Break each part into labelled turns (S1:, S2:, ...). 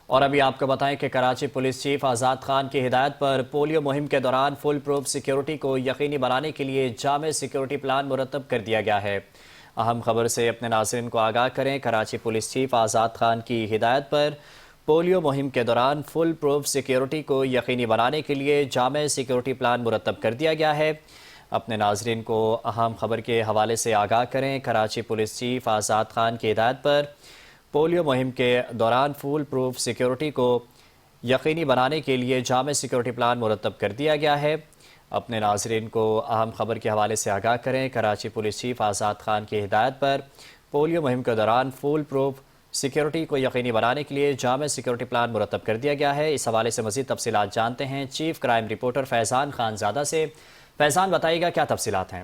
S1: اور ابھی آپ کو بتائیں کہ کراچی پولیس چیف آزاد خان کی ہدایت پر پولیو مہم کے دوران فل پروف سیکیورٹی کو یقینی بنانے کے لیے جامع سیکیورٹی پلان مرتب کر دیا گیا ہے۔ اہم خبر سے اپنے ناظرین کو آگاہ کریں۔ کراچی پولیس چیف آزاد خان کی ہدایت پر پولیو مہم کے دوران فل پروف سیکیورٹی کو یقینی بنانے کے لیے جامع سیکیورٹی پلان مرتب کر دیا گیا ہے۔ اپنے ناظرین کو اہم خبر کے حوالے سے آگاہ کریں۔ کراچی پولیس چیف آزاد خان کی ہدایت پر پولیو مہم کے دوران فول پروف سیکیورٹی کو یقینی بنانے کے لیے جامع سیکیورٹی پلان مرتب کر دیا گیا ہے۔ اپنے ناظرین کو اہم خبر کے حوالے سے آگاہ کریں۔ کراچی پولیس چیف آزاد خان کی ہدایت پر پولیو مہم کے دوران فول پروف سیکیورٹی کو یقینی بنانے کے لیے جامع سیکیورٹی پلان مرتب کر دیا گیا ہے۔ اس حوالے سے مزید تفصیلات جانتے ہیں چیف کرائم رپورٹر فیضان خان زادہ سے۔ فیضان، بتائیے گا کیا تفصیلات ہیں؟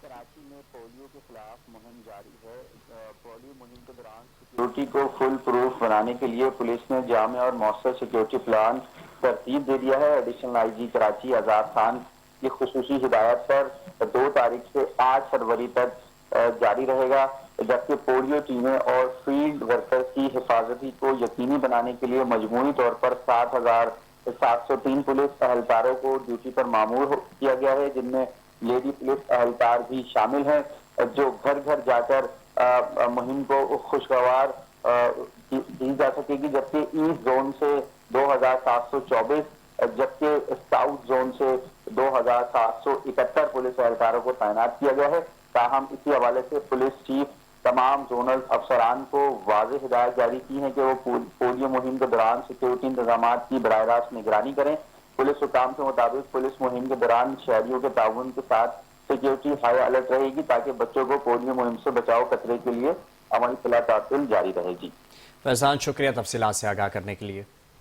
S2: کراچی میں پولیو کے خلاف مہم جاری ہے۔ پولیو مہم کے دوران سیکیورٹی کو فل پروف بنانے کے لیے پولیس نے جامع اور مؤثر سیکیورٹی پلان ترتیب دے دیا ہے۔ ایڈیشنل آئی جی کراچی آزاد خان کی خصوصی ہدایت پر 2 تاریخ سے 8 فروری تک جاری رہے گا، جبکہ پولیو ٹیمیں اور فیلڈ ورکرز کی حفاظتی کو یقینی بنانے کے لیے مجموعی طور پر 7,703 پولیس اہلکاروں کو ڈیوٹی پر مامور کیا گیا ہے، جن میں لیڈی پولیس اہلکار بھی شامل ہیں، جو گھر گھر جا کر مہم کو خوشگوار دی جا سکے گی۔ جبکہ ایسٹ زون سے 2,724 جبکہ ساؤتھ زون سے 2,771 پولیس اہلکاروں کو تعینات کیا گیا ہے۔ تاہم اسی حوالے سے پولیس چیف تمام زونل افسران کو واضح ہدایت جاری کی ہے کہ وہ پولیو مہم کے دوران سیکیورٹی انتظامات کی براہ راست نگرانی کریں۔ پولیس حکام کے مطابق پولیس مہم کے دوران شہریوں کے تعاون کے ساتھ سیکیورٹی ہائی الرٹ رہے گی تاکہ بچوں کو پولیو مہم سے بچاؤ خطرے کے لیے عملی اطلاع تعطیل جاری رہے گی۔
S1: فیضان، شکریہ تفصیلات سے آگاہ کرنے کے لیے۔